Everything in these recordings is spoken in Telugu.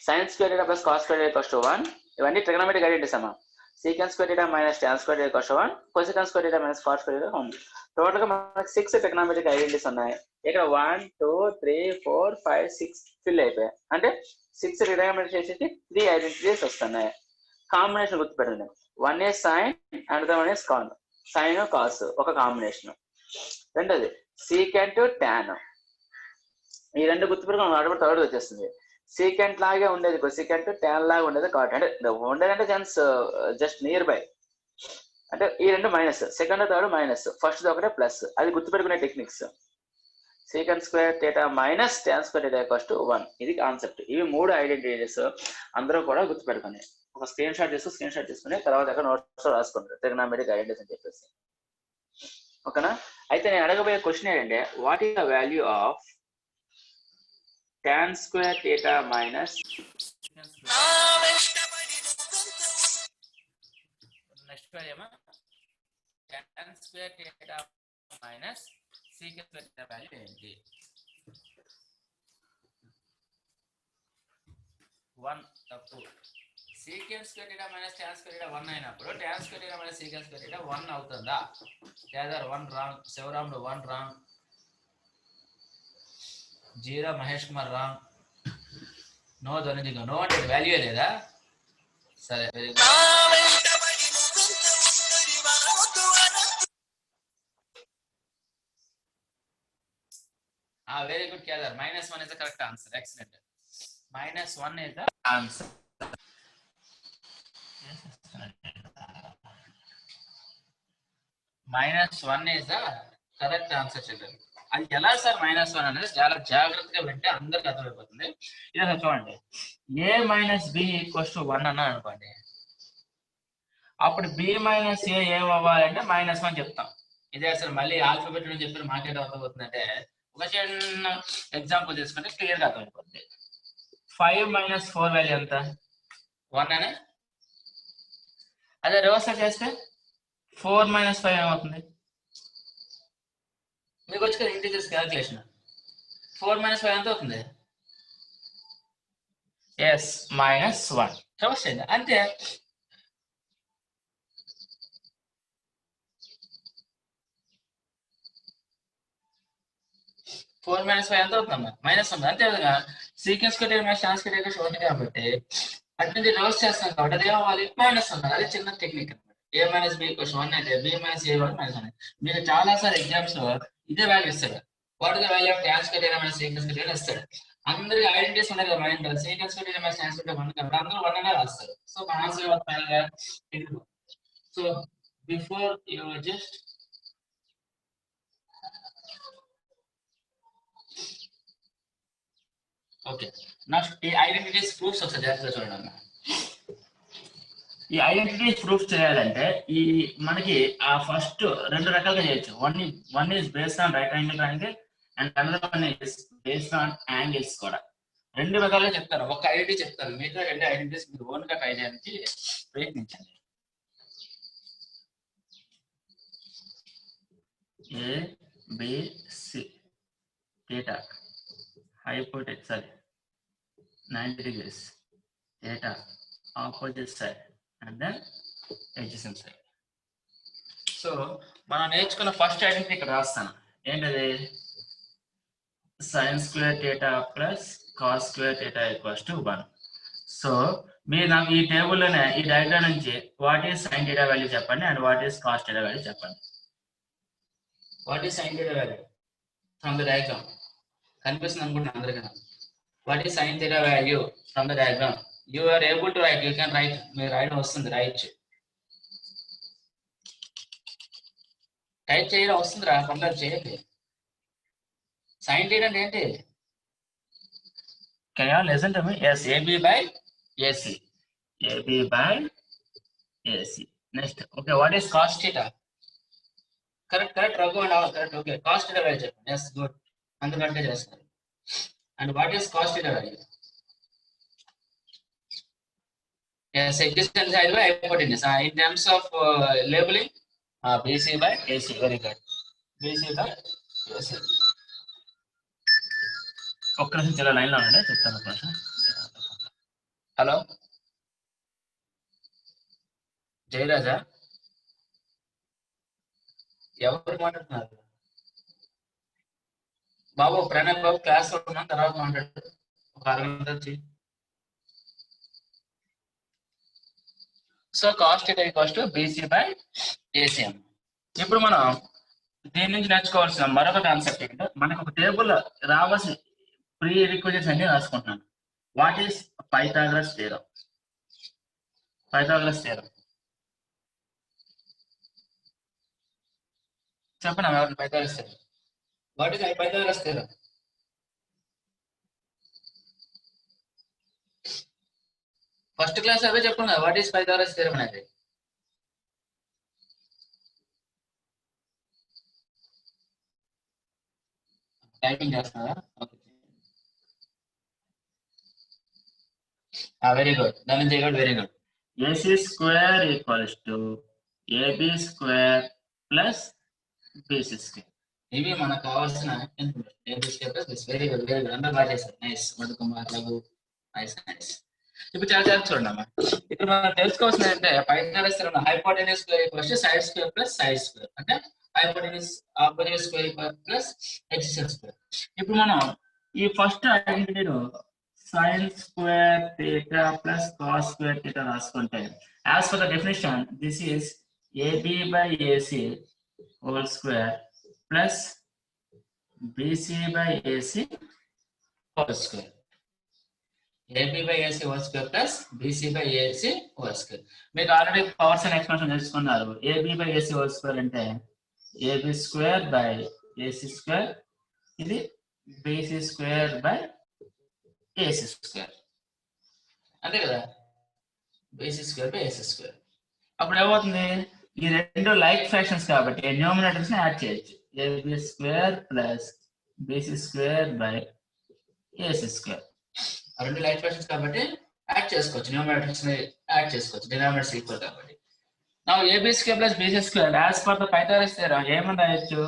sin square theta plus cos square theta equals to 1. ఇవన్నీ ట్రిగనోమెట్రిక్ ఐడెంటిటీస్ అమ్మా. secant square theta minus tan square theta equals to 1. cosecant square theta minus cot square theta 1. Total గా మనకి 6 ట్రిగనోమెట్రిక్ ఐడెంటిటీస్ ఉన్నాయి. ఇక్కడ 1 2 3 4 5 6 ఫిల్ అయిపోయాయి. అంటే 6 ట్రిగనోమెట్రిక్ చేసేసి 3 ఐడెంటిటీస్ వస్తున్నాయి. Combination గుర్తుపెట్టండి. 1 is sin and the 1 is con. sin cos ఒక కాంబినేషన్. రెండోది secant tan. ఈ రెండు గుర్తుపెట్టుకుని ఆడబడి థర్డ్ వచ్చేస్తుంది. సీకెంట్ లాగే ఉండేది కొసికెంట్, tan లాగా ఉండేది కాట్. అంటే ఉండేదంటే జస్ట్ నియర్ బై. అంటే ఈ రెండు minus, second third minus, first ఒకటే ప్లస్. అది గుర్తుపెట్టుకునే techniques. Secant square theta minus tan square theta equals to 1. ఇది కాన్సెప్ట్. ఇవి 3 ఐడెంటిటీస్ అందరూ కూడా గుర్తుపెట్టుకుని ఒక స్క్రీన్ షాట్ తీసుకుని తర్వాత అక్కడ నోట్స్ రాసుకుంటారు ట్రిగనోమెట్రిక్ ఐడెంటిటీస్ అని చెప్పేసి. ఓకేనా? అయితే నేను అడగబోయే క్వశ్చన్ ఏంటంటే what is the value of tan square theta minus next value tan square theta minus secant square theta value ఏంటి? 1 తప్పు. secant square theta minus tan square theta 1 అయినప్పుడు tan square theta minus secant square theta 1 అవుతుందా? లేదా 1 wrong. Sivaramudu 1 wrong. Zero Mahesh Kumar wrong. No ధనుజిగా నో అంటే వాల్యూ లేదా? సరే very good. Very good Kedar. -1 is the correct answer. Excellent. -1 is the answer. -1 is the correct answer children. అది ఎలా సార్ -1 అనేది చాలా జాగ్రత్తగా వింటే అందరికి అర్థమైపోతుంది. ఇది చూడండి, a minus b equals to 1 అన్నా అనుకోండి. అప్పుడు b మైనస్ a ఏం అవ్వాలంటే -1 చెప్తాం. ఇదే అసలు మళ్ళీ ఆల్ఫాబెట్ అని చెప్పి మాకేదో అర్థమవుతుందంటే ఒక చిన్న ఎగ్జాంపుల్ తీసుకుంటే క్లియర్ గా అర్థమైపోతుంది. 5 మైనస్ 4 వాల్యూ ఎంత? 1 అనే. అదే రివర్స్ చేస్తే 4 మైనస్ 5 ఏమవుతుంది? మీకు వచ్చి కదా ఇంటిజర్స్ క్యాలిక్యులేషన్. 4 మైనస్ 5 ఎంత అవుతుంది? ఎస్ -1. రివర్స్ చేయండి అంతే. -4 ఎంత అవుతుందమ్మా? -1. అంతేవిధంగా secant minus tan square equals 1 కాబట్టి అటు నుంచి రివర్స్ చేస్తాం కాబట్టి అది ఏమవ్వాలి? -1. అది చిన్న టెక్నిక్ అనమాట. a మైనస్ b ఈక్వల్స్ 1 అంటే b మైనస్ a -1. మీకు చాలా సార్లు ఎగ్జామ్స్ లో ఇదే వాల్యూ ఇస్తాడు. What is the value of tan square minus sequence cut ఇస్తాడు. అందరికి ఐడెంటిటీస్ ఉన్నాయి కదా mind. Sequence cut minus tan square 1 కాబట్టి అందరూ 1 అనే రాస్తారు. సో మన ఆన్సర్ వాట్ ఫైనల్ గా ఇది. So before you just okay. Next ఈ ఐడెంటిటీస్ ప్రూఫ్స్ ఒకసారి జాగ్రత్తగా చూడండి అన్న. ఈ ఐడెంటిటీస్ ప్రూఫ్ చేయాలంటే ఈ మనకి ఆ ఫస్ట్ 2 రకాలుగా చేయొచ్చు. One is based on right angle triangle and another one is based on angles కూడా. 2 రకాలుగా చెప్తాను. ఒక ఐడెంటిటీ చెప్తాను, మిగతా 2 ఐడెంటిటీస్ మీరు ఓన్ గా ట్రై చేయడానికి ప్రయత్నించండి. ABC theta hypotenuse sorry 90 degrees theta opposite side and then adjacent side. So మనం నేర్చుకున్న ఫస్ట్ ఐడెంటిటీ ఇక్కడ రాస్తాను. ఏంటది? sin square theta plus cos square theta equals to 1. So మీరు నాకు ఈ టేబుల్లోనే ఈ డయాగ్రామ్ నుంచి what is sin theta value చెప్పండి and what is cos theta value చెప్పండి. What is sin theta value from the diagram? Confusion అనుకుంటున్నాను అందరికీ. What is sin theta value from the diagram? You are able to write. You can write. మీరు రాయడం వస్తుంది, రాయొచ్చు. టైప్ చేయడం వస్తుంది రా, కంపేర్ చేయండి. sin theta అంటే ఏంటి? Can you listen to me? Yes, AB by AC. AB by AC. Next. Okay, what is cos theta? Correct Raghu and all correct. Okay, cos theta value. Yes, good. Andukante chestaru. And what is cos theta value? Yes, adjacent side by hypotenuse. In terms of labeling, BC by AC. Very good. BC by AC. ఒక్క నిమిషం చాలా లైన్ లో ఉండండి, చెప్తాను ఒక నిమిషం. హలో జయరాజా, ఎవరు మాట్లాడుతున్నారు? బాబు ప్రణయ్ బాబు క్లాస్ లో ఉన్నాం, తర్వాత మాట్లాడు ఒక అరగంట వచ్చి. So cost equals to BC by ACM. ఇప్పుడు మనం దీని నుంచి నేర్చుకోవాల్సిన మరొక కాన్సెప్ట్ ఏంటంటే, మనకు ఒక టేబుల్ రావాల్సిన ప్రీ రిక్వైజెస్ అన్ని రాసుకుంటున్నాను. What is Pythagoras theorem? Pythagoras theorem చెప్పండి. Pythagoras theorem, what is Pythagoras theorem? First class అవే చెప్పండి కదా, వాట్ ఈస్ పైథాగరస్ థియరం అనేది. టైపింగ్ చేస్తున్నారా? Okay, very good. Dhananjay good, very good. AC square equals to AB square plus BC square. ఇవి మనకు కావాల్సిన information. AB square plus BC. Very good, very good. అందరూ బాగా చేశారు. Nice. Madhukumar, Raghu, nice nice. ఇప్పుడు చాలా చాలా చూడండి అమ్మా. ఇప్పుడు మనం తెలుసుకోవాల్సింది అంటే Pythagoras theorem hypotenuse square equals to side square plus side square, అంటే hypotenuse opposite square plus adjacent square. ఇప్పుడు మనం ఈ ఫస్ట్ ఐడెంటిటీలో sin square theta plus cos square theta రాసుకుంటే, as per the definition, this is AB by AC whole square plus BC by AC whole square. AB by AC whole square plus BC by AC whole square. మీకు ఆల్రెడీ పవర్స్ అండ్ ఎక్స్పాన్షన్ తెలుసుకున్నారు. AB by AC whole square అంటే AB square by AC square, ఇది BC square by AC square, అంతే కదా. BC square by AC square. అప్పుడు ఏమవుతుంది, ఈ రెండు లైక్ ఫ్రాక్షన్స్ కాబట్టి న్యూమరేటర్స్ ని యాడ్ చేయొచ్చు. AB square plus BC square by AC square. ఆ రెండు లైక్ ఫ్రాక్షన్స్ కాబట్టి యాడ్ చేసుకోవచ్చు, న్యూమరేటర్స్ ని యాడ్ చేసుకోవచ్చు, డినామినేటర్స్ ఈక్వల్ కాబట్టి. నా AB square plus BC square as per the Pythagoras theorem ఏమని రాయొచ్చు,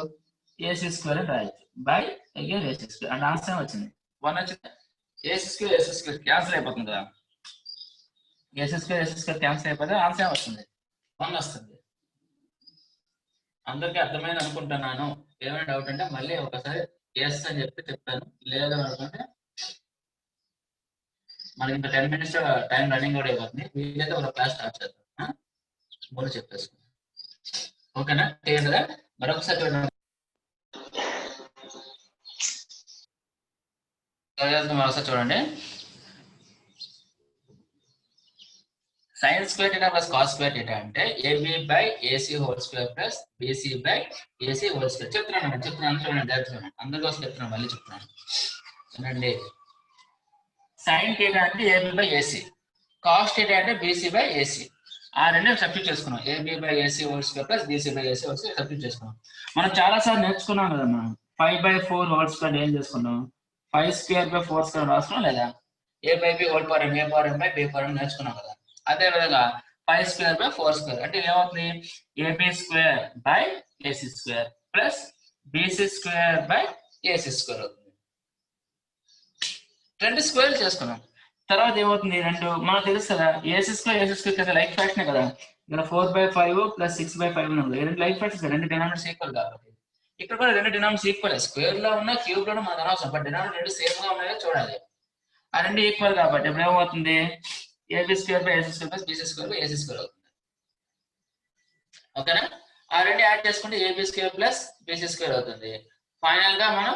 AC స్క్వేర్ అని రాయొచ్చు by again AC square. And answer వచ్చింది 1 వచ్చింది. AC స్క్వేర్ క్యాన్సిల్ అయిపోతుంది కదా, AC స్క్వేర్ క్యాన్సిల్ అయిపోతే ఆన్సర్ వస్తుంది 1 వస్తుంది. అందరికీ అర్థమైంది అనుకుంటున్నాను. ఏమైనా డౌట్ అంటే మళ్ళీ ఒకసారి ఎస్ అని చెప్పి చెప్తాను, లేదు అనుకుంటే మనకి ఇంకా 10 minutes టైం రన్నింగ్ కూడా అయిపోతుంది. వీలైతే ఒక క్లాస్ స్టార్ట్ చేద్దాం, ముందు చెప్పేసుకుందాం. ఓకేనా, క్లియర్ కదా? మరొకసారి చూడండి, మరొకసారి చూడండి. sin square theta plus cos square theta అంటే AB by AC whole square plus BC by AC whole square. చెప్తున్నాను చూడండి, డైరెక్ట్ చూడండి, అందరికోసం చెప్తున్నాను, మళ్ళీ చెప్తున్నాను చూడండి. sin theta అంటే AB by AC, cos theta అంటే BC by AC. ఆ రెండు సబ్స్టిట్యూట్ చేసుకున్నాం. AB by AC whole square plus BC by AC whole square substitute చేసుకున్నాం. మనం చాలా సార్లు నేర్చుకున్నాం కదమ్మా, 5/4 హోల్ స్క్వేర్ ఏం చేసుకున్నాం, 5 స్క్వేర్ బై 4 స్క్వేర్ రాసుకున్నాం లేదా, A by B whole power M, A power M by B power M నేర్చుకున్నాం కదా. అదే విధంగా 5 స్క్వేర్ బై 4 స్క్వేర్ అంటే ఏమవుతుంది, AB square by AC square plus BC square by AC square అవుతుంది. రెండు స్క్వేర్ చేసుకున్నాం. తర్వాత ఏమవుతుంది, రెండు మనకు తెలుసు కదా, AC స్క్వేర్ కదా లైక్ ఫ్రాక్షన్ కదా. ఇక్కడ 4/5 ప్లస్ 6/5 ఉంది. రెండు లైక్ ఫ్రాక్షన్స్, రెండు డినామినేటర్స్ ఈక్వల్ కాబట్టి ఇక్కడ కూడా రెండు డినామినేటర్స్ ఈక్వల్. స్క్వేర్ లో ఉన్న క్యూబ్ లో మనకు అనవసరం, బట్ డినామినేటర్ రెండు సేమ్ గా ఉన్నాయో చూడాలి. ఆ రెండు ఈక్వల్ కాబట్టి ఇప్పుడు ఏమవుతుంది, AB square by AC square plus BC square by AC square అవుతుంది. ఓకేనా, ఆ రెండు యాడ్ చేసుకుంటే AB square plus BC square అవుతుంది. ఫైనల్ గా మనం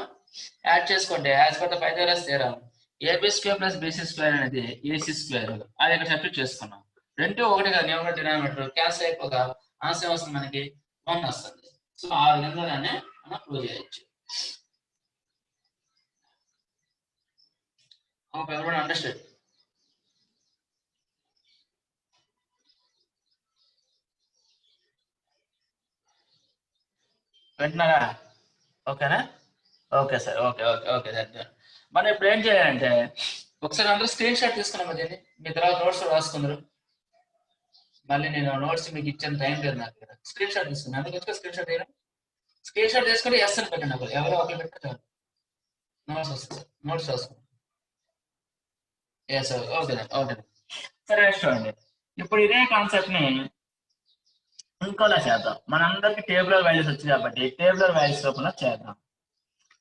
యాడ్ చేసుకుంటే as per the Pythagoras theorem AB square plus BC square అనేది AC స్క్వేర్, అది ఇక్కడ సబ్స్టిట్యూట్ చేసుకున్నాం. రెండు ఒకటి కదా, న్యూమరేటర్ డినామినేటర్ క్యాన్సిల్ అయిపోగా ఆన్సర్ వస్తుంది మనకి 1 వస్తుంది. సో ఆ విధంగానే మనం ప్రూవ్ చేయొచ్చు. ఓకే, ఎవరైనా అండర్స్టాండ్? వింటున్నారా? ఓకేనా? Okay sir, okay okay okay. మనం ఇప్పుడు ఏం చేయాలంటే ఒకసారి అందరూ స్క్రీన్ షాట్ తీసుకున్నాం కదండి, మీ తర్వాత నోట్స్ రాసుకున్నారు. మళ్ళీ నేను నోట్స్ మీకు ఇచ్చిన టైం లేదు నాకు కదా, స్క్రీన్ షాట్ తీసుకున్నాను. అందుకు స్క్రీన్ షాట్ తీయడం, స్క్రీన్ షాట్ తీసుకుంటే ఎస్ అని పెట్టండి. అప్పుడు ఎవరో ఒకరు పెట్టారు నోట్స్ వస్తుంది, నోట్స్ రాసుకున్నాం. Yes okay okay. సరే చూడండి, ఇప్పుడు ఇదే కాన్సెప్ట్ ని ఇంకోలా చేద్దాం. మనందరికి టేబులర్ వాల్యూస్ వచ్చాయి కాబట్టి టేబులర్ వాల్యూస్ రూపంలో చేద్దాం.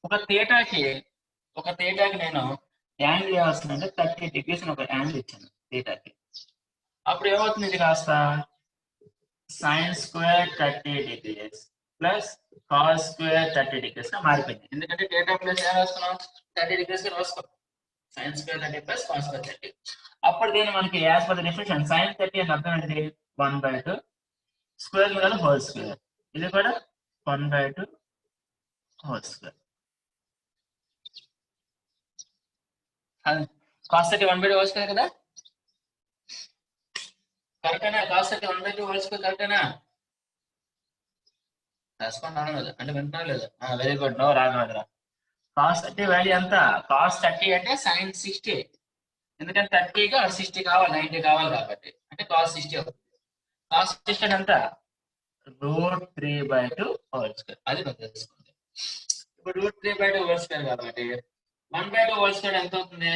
ఒక థీటాకి నేను యాంగిల్ ఏమొస్తుందంటే 30 degrees ఒక యాంగిల్ ఇచ్చాను థీటాకి. అప్పుడు ఏమవుతుంది, ఇది కాస్త sin square 30 degrees plus cos square 30 degrees గా మారిపోయింది. ఎందుకంటే థీటా ప్లస్ ఏం రాసుకున్నాం, 30 degrees గా రాసుకో, sin square 30 plus cos square 30. అప్పుడు దీన్ని మనకి as per the definition sin 30 అని అర్థం ఏంటిది, 1/2 స్క్వేర్ మీద హోల్ స్క్వేర్, ఇది కూడా 1/2 whole square. cos 30 1/2 whole square కదా, కరెక్టేనా? cos 30 1/2 హోల్ స్క్వేర్ కరెక్టేనా? రెస్పాండ్ అవ్వడం లేదు అంటే వింటున్నా లేదు. Very good, no Raghavendra. cos 30 value ఎంత, cos 30 అంటే sin 60, ఎందుకంటే 30కి 60 కావాలి, 90 కావాలి కాబట్టి, అంటే cos 60 అవుతుంది. cos 60 ఎంత, √3/2 హోల్ స్క్వేర్, అది మనం తెలుసుకోండి. ఇప్పుడు √3/2 హోల్ స్క్వేర్ కాబట్టి 1/2 హోల్ స్క్వేర్ ఎంత అవుతుంది,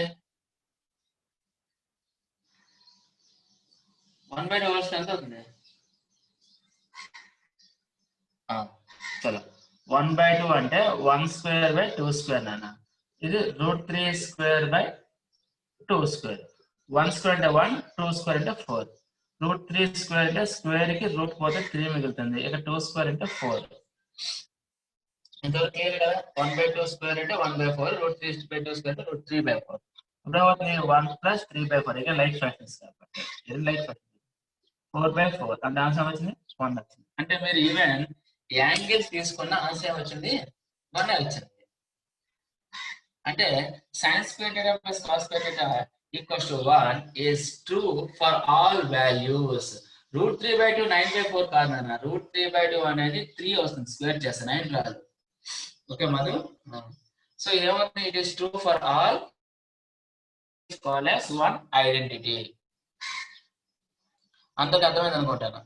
1/2 హోల్ స్క్వేర్ ఎంత అవుతుంది, చలో 1/2 అంటే 1 స్క్వేర్ బై 2 స్క్వేర్ నాన్న, ఇది √3 స్క్వేర్ బై 2 స్క్వేర్. 1 స్క్వేర్ అంటే 1, 2 స్క్వేర్ అంటే 4. √3 స్క్వేర్ అంటే స్క్వేర్ కి రూట్ పోతే 3 మిగులుతుంది, ఇక 2 స్క్వేర్ అంటే 4. ఇంతవరకు క్లియర్ కదా. 1/2 స్క్వేర్ అంటే 1/4, √3/2 స్క్వేర్ అంటే √3/4. ఇప్పుడు అవుతుంది 1 ప్లస్ 3/4, ఇక లైట్ ఫ్రాక్షన్స్ కాబట్టి ఇది లైట్ ఫ్రాక్షన్, 4/4 అంటే ఆన్సర్ వచ్చింది 1 వచ్చింది. అంటే మీరు ఈవెన్ యాంగిల్స్ తీసుకున్న ఆన్సర్ వచ్చింది 1 వచ్చింది. అంటే sin square θ plus cos square θ equals to 1 is true for all values. √3/2 9/4 కాదు నాన్న, √3/2 అనేది 3 వస్తుంది, స్క్వేర్ చేస్తే 9 రాదు. ఓకే మధు, సో ఏమవుతుంది, it is true for all call as one identity. అంతకు అర్థమైంది అనుకుంటాను.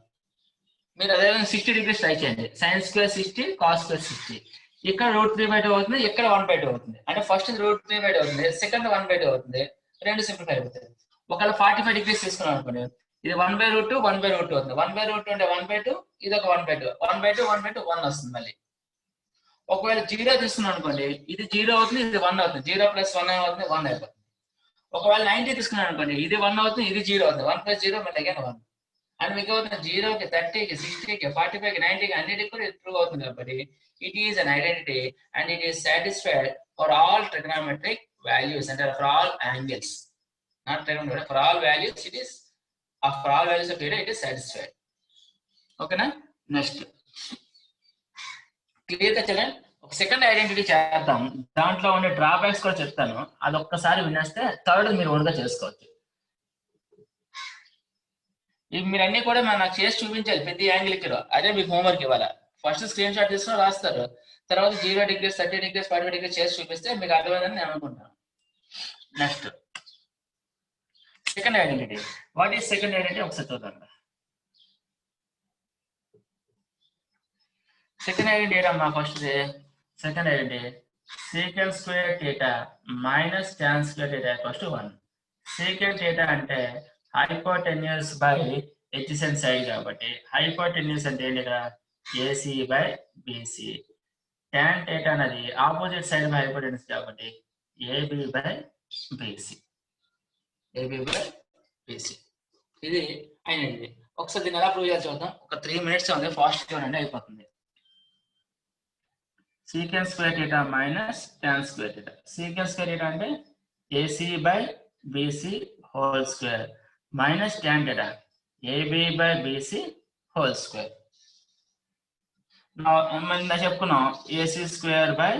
మీరు అదేవిధంగా 60 degrees ట్రై చేయండి, sin స్క్వేర్ 60, cos స్క్వేర్ 60. ఇక్కడ √3/2 అవుతుంది, ఇక్కడ 1/2 అవుతుంది. అంటే ఫస్ట్ √3/2 అవుతుంది, సెకండ్ 1/2 అవుతుంది, రెండు సింప్లిఫై అవుతుంది. ఒకవేళ 45 degrees తీసుకున్నాం అనుకోండి, ఇది 1/√2 1/√2 అవుతుంది. 1/√2 అంటే 1/2, ఇది ఒక 1/2, 1/2 1/2 1 వస్తుంది మళ్ళీ. ఒకవేళ 0 తీసుకున్నాం అనుకోండి, ఇది 0 అవుతుంది, ఇది 1 అవుతుంది, 0 + 1 అవుతుంది, 1 అయిపోతుంది. ఒకవేళ 90 తీసుకున్నాం అనుకోండి, ఇది 1 అవుతుంది, ఇది 0 అవుతుంది, 1 + 0 మళ్ళీ అగైన్ 1. అండ్ మీకు అవుతుంది 0కి 30కి 60కి 45కి 90కి అన్నిటికి కూడా ట్రూ అవుతుంది. కాబట్టి it is an identity and it is satisfied for all trigonometric values, అంటే for all angles, not trigonometric, for all values it is, for all values of θ it is satisfied. ఓకేనా? నెక్స్ట్ క్లియర్ గా చూడండి, ఒక సెకండ్ ఐడెంటిటీ చేద్దాం, దాంట్లో ఉండే డ్రాబ్యాక్స్ కూడా చెప్తాను, అది ఒక్కసారి వినేస్తే థర్డ్ మీరు ఓన్గా చేసుకోవచ్చు. ఇవి మీరు అన్ని కూడా నాకు చేసి చూపించాలి ప్రతి యాంగిల్కి, అదే మీకు హోంవర్క్ ఇవ్వాలి. ఫస్ట్ స్క్రీన్ షాట్ తీసుకుని రాస్తారు, తర్వాత 0 degrees 30 degrees 45 degrees చేసి చూపిస్తే మీకు అర్థమైందని నేను అనుకుంటాను. Next second identity. What is second identity ఒకసారి చూద్దాం. సెకండ్ ఐడెంటిటీ ఏంటమ్మా? First second identity secant square θ minus tan square θ equals to 1. secant θ అంటే హైపోటెన్యూస్ బై ఎడ్జసెంట్ సైడ్ కాబట్టి, హైపోటెన్యూస్ అంటే ఏంటి ఇక్కడ, ఏసీ బై బీసీ. tan θ అనేది ఆపోజిట్ సైడ్ బై హైపోటెన్యూస్ కాబట్టి AB by BC, AB by BC. ఇది అయినది. ఒకసారి దీన్ని ఎలా ప్రూవ్ చేయాలి చూద్దాం. ఒక 3 minutes ఉంది, ఫాస్ట్ చూడండి అయిపోతుంది. secant square θ minus tan square θ. secant square θ అంటే AC by BC whole square minus tan θ AB by BC whole square. మనం చెప్పుకున్నాం AC square by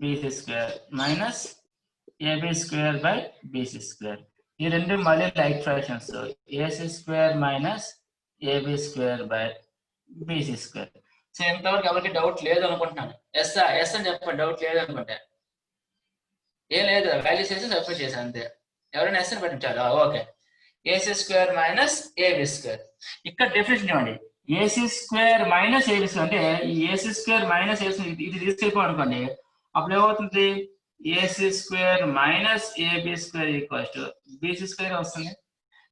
BC square minus AB square by BC square. ఈ రెండు మళ్ళీ like fractions, AC square minus AB square by BC square. So ఎంతవరకు ఎవరికి డౌట్ లేదు అనుకుంటున్నాను. ఎస్ అని చెప్పండి, డౌట్ లేదు అనుకుంటే. ఏం లేదు, వాల్యూస్ వేసి సబ్మిట్ చేశాను అంతే. ఎవరైనా ఎస్ అని పెట్టించారు. Okay, AC square minus AB square. ఇక్కడ డెఫినేషన్ ఇవ్వండి, AC square minus AB square అంటే ఈ ఏసీ స్క్వేర్ మైనస్ ఏబి ఇది తీసుకెళ్ళిపో అనుకోండి, అప్పుడు ఏమవుతుంది, AC square minus AB square equals to BC square వస్తుంది.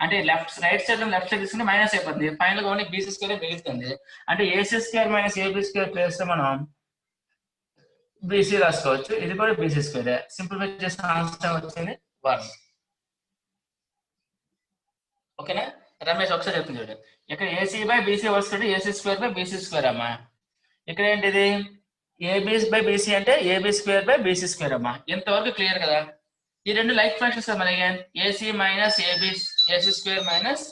అంటే రైట్ సైడ్ లెఫ్ట్ సైడ్ తీసుకుంటే మైనస్ అయిపోతుంది, ఫైనల్ గా ఓన్లీ బీసీ స్క్వేర్ మిగులుతుంది. అంటే AC square minus AB square place లో మనం బీసీ రాసుకోవచ్చు. ఇది కూడా బీసీ స్క్వేర్. సింప్లిఫై చేసిన ఆన్సర్ వచ్చింది 1. ఓకేనా రమేష్ ఒకసారి చెప్తుంది చూడండి. ఇక్కడ ఏసీ బై బీసీ వస్తుంది, AC square by BC square అమ్మా. ఇక్కడ ఏంటిది ఏబీ బై బీసీ అంటే AB square by BC square అమ్మా. ఇంతవరకు క్లియర్ కదా. ఈ రెండు లైక్ ఫ్రాక్షన్స్ కదా మనకి. AC minus AB AC square minus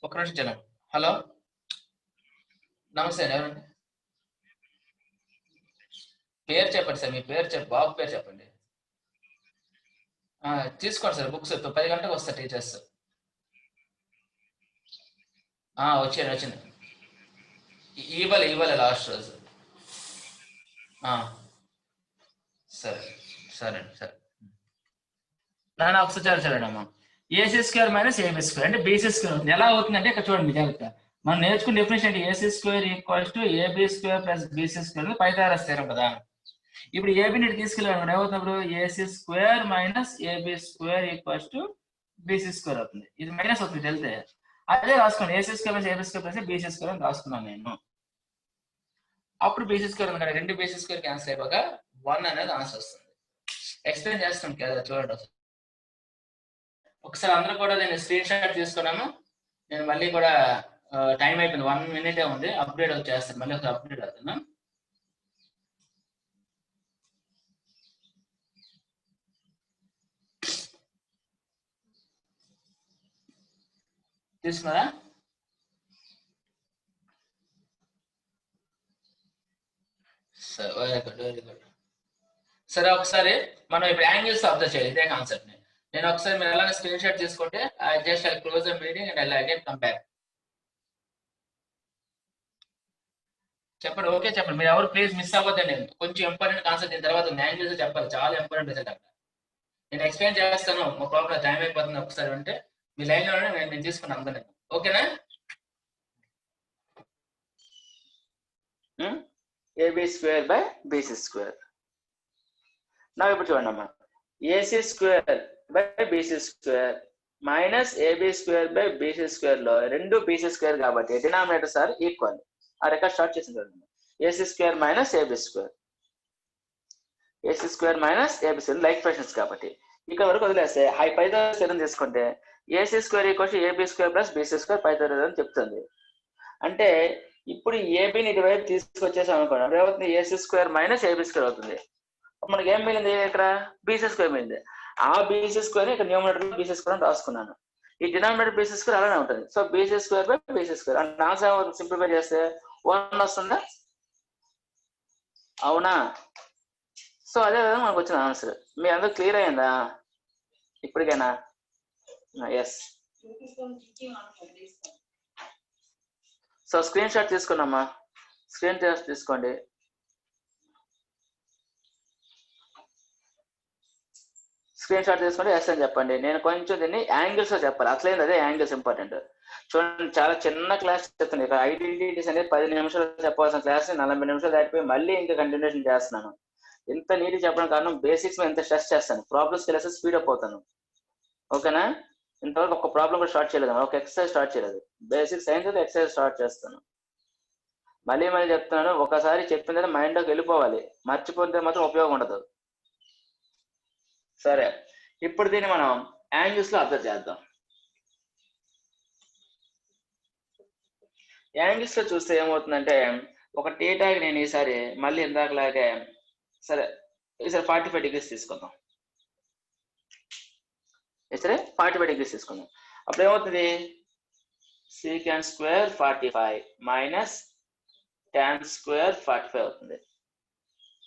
ఒక నిమిషం జనం. హలో నమస్తే ఎవరండి? పేరు చెప్పండి సార్, మీ పేరు చెప్పండి, బాబు పేరు చెప్పండి. తీసుకోండి సార్ బుక్స్. 10 గంటలకు వస్తారు టీచర్స్. వచ్చింది ఇవ్వాలి లాస్ట్ రోజు. సరే సరే సరే నాన్న ఒకసారి చూడండి అమ్మా. AC square minus AB square అంటే బీసీ స్క్వేర్ అవుతుంది. ఎలా అవుతుందంటే ఇక్కడ చూడండి జాగ్రత్త. మనం నేర్చుకున్న డెఫినేషన్ అంటే AC square equals to AB square plus BC square Pythagoras theorem కదా. ఇప్పుడు ఏబీని తీసుకెళ్ళాను ఏమవుతున్నప్పుడు AC square minus AB square equals to BC square అవుతుంది. ఇది మైనస్ అవుతుంది వెళ్తే. అదే రాసుకోండి AC square minus AB square plus BC square అని రాసుకున్నాను నేను. అప్పుడు బీసీ స్క్వేర్ ఉంది కదా, రెండు బీసీ స్క్వేర్ క్యాన్సిల్ అయిపోక 1 అనేది ఆన్సర్ వస్తుంది. ఎక్స్ప్లెయిన్ చేస్తాం కదా చూడండి ఒకసారి. అందరూ కూడా నేను స్క్రీన్ షాట్ తీసుకున్నాము. నేను మళ్ళీ కూడా టైం అయిపోయింది, 1 minute ఉంది. అప్డేట్ వచ్చేస్తాను, మళ్ళీ ఒకసారి అప్డేట్ అవుతున్నా. తీసుకున్నారా? Very good. సరే ఒకసారి మనం ఇప్పుడు యాంగిల్స్ అబ్జర్వ్ చేయాలి, ఇదే కాన్సెప్ట్ ని. నేను ఒకసారి మీరు అలానే స్క్రీన్ షాట్ తీసుకుంటే I just I close the meeting and I again come back. చెప్పండి ఓకే చెప్పండి. మీరు ఎవరు ప్లీజ్ మిస్ అవ్వద్దండి, కొంచెం ఇంపార్టెంట్ కాన్సెప్ట్. దీని తర్వాత యాంగిల్స్ చెప్పాలి, చాలా ఇంపార్టెంట్ రిజల్ట్ అక్కడ. నేను ఎక్స్ప్లెయిన్ చేస్తాను, మా ప్రాబ్లం టైం అయిపోతుంది. ఒకసారి అంటే మీ లైన్ లోనే నేను తీసుకున్నాను అందరినీ. ఓకేనా? AB square by BC square. నాకు ఇప్పుడు చూడండి అమ్మా, AC square by BC square minus AB square by BC square లో రెండు బీసీ స్క్వేర్ కాబట్టి డినామినేటర్స్ ఆర్ ఈక్వల్. ఆ రికార్డ్ స్టార్ట్ చేసిన చూడండి. AC square minus AB square, AC square minus AB square like fractions కాబట్టి ఇక్కడ వరకు వదిలేస్తే పైథాగరస్ థీరం తీసుకుంటే AC square equals AB square plus BC square Pythagoras అని చెప్తుంది. అంటే ఇప్పుడు ఏబీని ఇటువైపు తీసుకొచ్చేసాం అనుకోండి, అప్పుడు ఏమవుతుంది AC square minus AB square అవుతుంది. మనకి ఏం మిగిలింది ఇక్కడ బీసీ స్క్వేర్ మిగిలింది. ఆ బీసీ స్క్వేర్ ఇక్కడ న్యూమరేటర్ బీసీ స్క్వేర్ అని రాసుకున్నాను. ఈ డినామినేటర్ బీసీ స్క్వేర్ అలానే ఉంటుంది. So BC square by BC square అంటే ఆన్సర్ సింప్లిఫై చేస్తే 1 వస్తుందా? అవునా? సో అదే విధంగా మనకు వచ్చిన ఆన్సర్. మీ అందరూ క్లియర్ అయిందా ఇప్పటికైనా? ఎస్. సో స్క్రీన్ షాట్ తీసుకున్నామా, స్క్రీన్ షాట్ తీసుకోండి. స్క్రీన్ షాట్ తీసుకుంటే ఎస్ అని చెప్పండి. నేను కొంచెం దీన్ని యాంగిల్స్ లో చెప్పాలి, అసలైంది అదే యాంగిల్స్ ఇంపార్టెంట్. చూడండి చాలా చిన్న క్లాస్ చెప్తుంది. ఇక్కడ ఐడెంటిటీస్ అనేది 10 నిమిషాలు చెప్పాల్సిన క్లాస్ 40 నిమిషాలు దాటిపోయి మళ్ళీ ఇంకా కంటిన్యూషన్ చేస్తున్నాను. ఇంత నీట్ చెప్పడం కారణం బేసిక్స్ మీద ఎంత స్ట్రెస్ చేస్తాను, ప్రాబ్లమ్స్ తెలిస్తే స్పీడ్ అప్ అవుతాను. ఓకేనా? ఇంతవరకు ఒక ప్రాబ్లం కూడా స్టార్ట్ చేయలేదు, ఒక ఎక్సర్సైజ్ స్టార్ట్ చేయలేదు. బేసిక్ సైన్స్ ఎక్సర్సైజ్ స్టార్ట్ చేస్తాను. మళ్ళీ చెప్తున్నాను, ఒకసారి చెప్పిన మైండ్లోకి వెళ్ళిపోవాలి, మర్చిపోతే మాత్రం ఉపయోగం ఉండదు. సరే ఇప్పుడు దీన్ని మనం యాంగిల్స్ లో అబ్జర్వ్ చేద్దాం. యాంగిల్స్ లో చూస్తే ఏమవుతుందంటే ఒక థీటాకి నేను ఈసారి మళ్ళీ ఇందాకలాగే సరే ఈసారి 45 degrees తీసుకుందాం. సరే 45 degrees తీసుకుందాం. అప్పుడు ఏమవుతుంది secant square 45 minus tan square 45 అవుతుంది.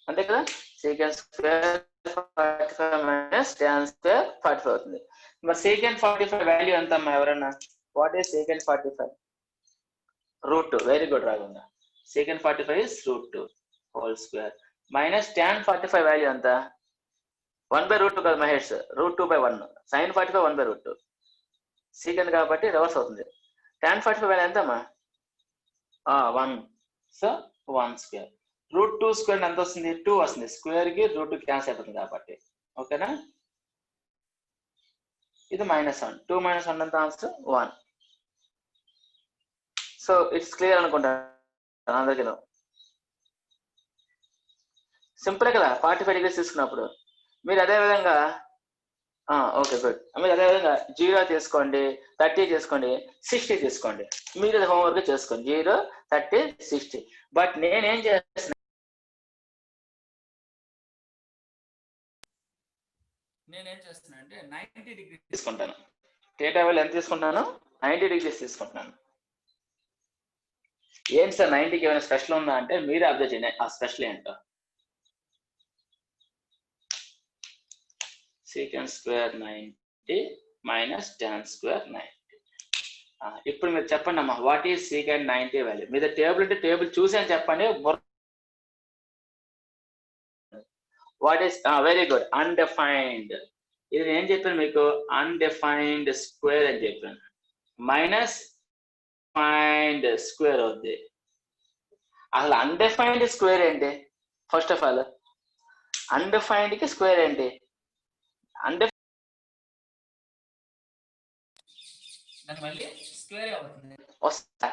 అంతే కదా? secant square 45 minus tan square 45 అవుతుంది. మరి secant 45 వాల్యూ ఎంత అమ్మా ఎవరన్నా? What is secant 45? √2. Very good రాగుందా. secant 45 is √2 whole square minus tan 45 value ఎంత? 1/√2 కదా మహేష్, √2/1. sin 45 1/√2. secant కాబట్టి రివర్స్ అవుతుంది. tan 45 వాల్యూ ఎంత అమ్మా? 1. So 1 square. √2 స్క్వేర్ ఎంత వస్తుంది? 2 వస్తుంది. స్క్వేర్ కి √2 క్యాన్సిల్ అయిపోతుంది కాబట్టి. ఓకేనా? ఇది -1. 2 - 1 ఎంత ఆన్సర్ 1. సో ఇట్స్ క్లియర్ అనుకుంటాను అందరికీ. సింపుల్ కదా 45 డిగ్రీస్ తీసుకున్నప్పుడు. మీరు అదే విధంగా ఓకే గుడ్. మీరు అదే విధంగా 0 తీసుకోండి, 30 తీసుకోండి, 60 తీసుకోండి. మీరు అది హోంవర్క్ చేసుకోండి. 0, 30, 60. బట్ నేనేం చేస్తున్నా అంటే 90 డిగ్రీస్ తీసుకుంటాను. థీటా వాల్యూ ఎంత తీసుకుంటాను? 90 డిగ్రీస్ తీసుకుంటున్నాను. ఏంటి సార్ 90కి ఏమైనా స్పెషల్ ఉందా అంటే మీరే అబ్జర్వ్ చేయండి ఆ స్పెషల్ ఏంటో. Secant square 90 minus tan square 90. ఇప్పుడు మీరు చెప్పండి అమ్మా, వాట్ ఈస్ సీకెంట్ 90 వాల్యూ? మీద టేబుల్ అంటే టేబుల్ చూసి అని చెప్పండి. What is very good, undefined. ఇది నేను చెప్పాను మీకు, అన్డిఫైన్డ్ స్క్వేర్ అని చెప్పాను. మైనస్ డిఫైన్డ్ స్క్వేర్ అవుద్ది. అసలు అన్డిఫైన్డ్ స్క్వేర్ ఏంటి? ఫస్ట్ ఆఫ్ ఆల్ అన్డిఫైన్డ్ కి స్క్వేర్ ఏంటి? మళ్ళీ స్క్వేర్ అవుతుంది. వస్తా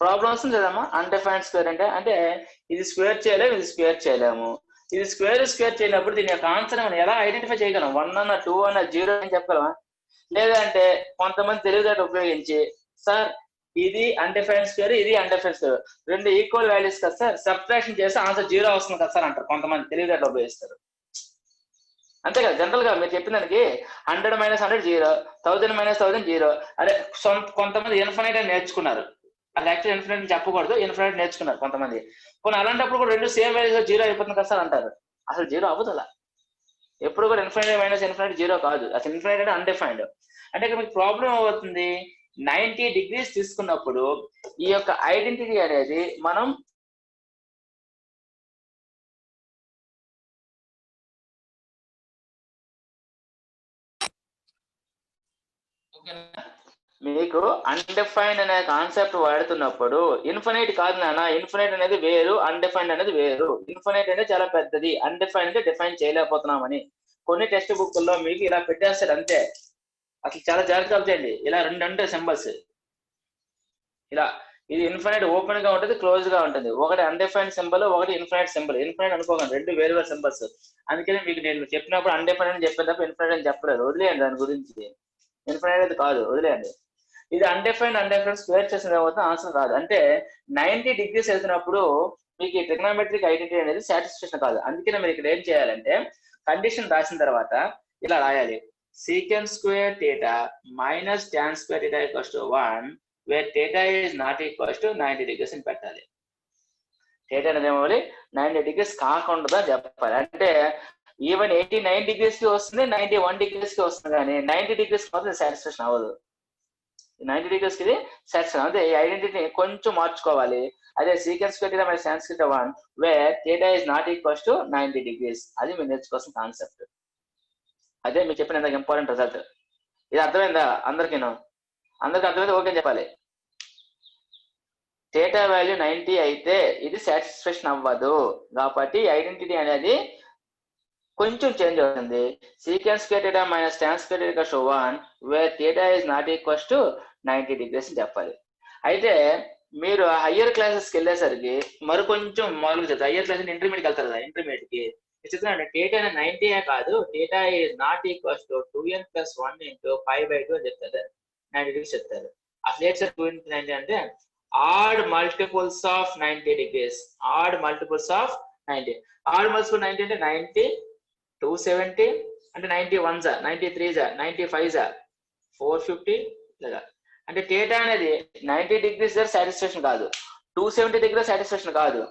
ప్రాబ్లం వస్తుంది కదమ్మా. అన్డిఫైన్డ్ స్క్వేర్ అంటే ఇది స్క్వేర్ చేయలేము, ఇది స్క్వేర్ చేయలేము. ఇది స్క్వేర్ చేయనప్పుడు దీని యొక్క ఆన్సర్ మనం ఎలా ఐడెంటిఫై చేయగలం? 1 అన్న 2 అన్న 0 అని చెప్పగలమా? లేదంటే కొంతమంది తెలివితేట ఉపయోగించి సార్ ఇది అన్డిఫైన్డ్ స్క్వేర్, ఇది అన్డిఫైన్డ్ స్క్వేర్, రెండు ఈక్వల్ వాల్యూస్ కదా సార్, సబ్ట్రాక్షన్ చేస్తే ఆన్సర్ 0 వస్తుంది కదా సార్ అంటారు. కొంతమంది తెలివితేట ఉపయోగిస్తారు. అంతే కదా. జనరల్ గా మీరు చెప్పిన దానికి 100 - 100 0, 1000 - 1000 0. అదే కొంతమంది ఇన్ఫినైట్ అని నేర్చుకున్నారు. అది యాక్చువల్ ఇన్ఫినైట్ చెప్పకూడదు, ఇన్ఫినైట్ నేర్చుకున్నారు కొంతమంది. కొన్ని అలాంటప్పుడు కూడా రెండు సేమ్ వాల్యూస్ 0 అయిపోతుంది కదా సార్ అంటారు. అసలు 0 అవ్వదు అలా. ఎప్పుడు కూడా ఇన్ఫినైట్ మైనస్ ఇన్ఫినైట్ 0 కాదు. అసలు ఇన్ఫినైట్ అంటే అన్డిఫైన్డ్. అంటే ఇక్కడ మీకు ప్రాబ్లం అవుతుంది. 90 డిగ్రీస్ తీసుకున్నప్పుడు ఈ యొక్క ఐడెంటిటీ అనేది మనం మీకు అన్డిఫైన్డ్ అనే కాన్సెప్ట్ వాడుతున్నప్పుడు ఇన్ఫినైట్ కాదు నాన్న. ఇన్ఫినైట్ అనేది వేరు, అన్డిఫైన్డ్ అనేది వేరు. ఇన్ఫినైట్ అనేది చాలా పెద్దది, అన్డిఫైన్డ్ అంటే డిఫైన్ చేయలేకపోతున్నామని. కొన్ని టెక్స్ట్ బుక్ల్లో మీకు ఇలా పెట్టేస్తాడు అంతే. అసలు చాలా జాగ్రత్తగా చేయండి. ఇలా రెండు సింబల్స్ ఇలా, ఇది ఇన్ఫినైట్ ఓపెన్ గా ఉంటుంది, క్లోజ్ గా ఉంటుంది. ఒకటి అన్డిఫైన్డ్ సింబల్, ఒకటి ఇన్ఫినైట్ సింబల్. ఇన్ఫినైట్ అనుకోకండి, రెండు వేరు వేరు సింబల్స్. అందుకని మీకు నేను చెప్పినప్పుడు అన్డిఫైన్డ్ అని చెప్పిన తప్ప ఇన్ఫినైట్ అని చెప్పలేదు. వదిలేయండి దాని గురించి. ఇన్ఫినైట్ అది కాదు, వదిలేయండి. ఇది అన్డిఫైన్డ్ స్క్వేర్ చేసిన తర్వాత ఆన్సర్ కాదు. అంటే 90 డిగ్రీస్ వెళ్తున్నప్పుడు మీకు ఈ ట్రిగ్నోమెట్రిక్ ఐడెంటిటీ అనేది సాటిస్ఫాక్షన్ కాదు. అందుకనే మీరు ఇక్కడ ఏం చేయాలంటే కండిషన్ రాసిన తర్వాత ఇలా రాయాలి. Secant square theta minus tan square theta equals to 1 where theta is not equals to 90 degrees అని పెట్టాలి. థీటా అనేది ఏమవ్వాలి? 90 డిగ్రీస్ కాకుండా చెప్పాలి. అంటే ఈవెన్ 89 డిగ్రీస్ కి వస్తుంది, 91 డిగ్రీస్ కి వస్తుంది, కానీ 90 డిగ్రీస్ మాత్రం సాటిస్ఫాక్షన్ అవ్వదు. 90 డిగ్రీస్ కి ఇది సాటిస్ఫాక్షన్. అదే ఈ ఐడెంటిటీని కొంచెం మార్చుకోవాలి. అదే secant square theta minus tan square theta 1 where theta is not equals to 90 degrees. అది మీరు నేర్చుకోవాల్సిన కాన్సెప్ట్. అదే మీరు చెప్పిన ఇంపార్టెంట్ రిజల్ట్. ఇది అర్థమైందా అందరికీ? అందరికి అర్థమైతే ఓకే చెప్పాలి. థీటా వాల్యూ 90 అయితే ఇది సాటిస్ఫాక్షన్ అవ్వదు, కాబట్టి ఐడెంటిటీ అనేది కొంచెం చేంజ్ అవుతుంది. Secant square theta minus tan square theta equals to 1 where theta is not equals to 90 degrees అని చెప్పాలి. అయితే మీరు హయ్యర్ క్లాసెస్కి వెళ్ళేసరికి మరి కొంచెం మామూలుగా చెప్తారు. హయ్యర్ క్లాస్ ఇంటర్మీడియట్కి వెళ్తారు కదా, ఇంటర్మీడియట్ కి చెప్తున్నాను థీటా 90 కాదు, theta is not equals to 2n + 1 × π/2 అని చెప్తారు. 90 డిగ్రీస్ చెప్తారు. అసలు ఏంటి సార్ 2n + 90 అంటే odd multiples of 90 degrees. Odd multiples of 90. Odd multiple 90 అంటే 90, 270 అంటే 91 93 95 450 లేదా. అంటే థీటా అనేది 90 డిగ్రీస్ దగ్గర సాటిస్ఫాక్షన్ కాదు, 270 దగ్గర సాటిస్ఫాక్షన్ కాదు,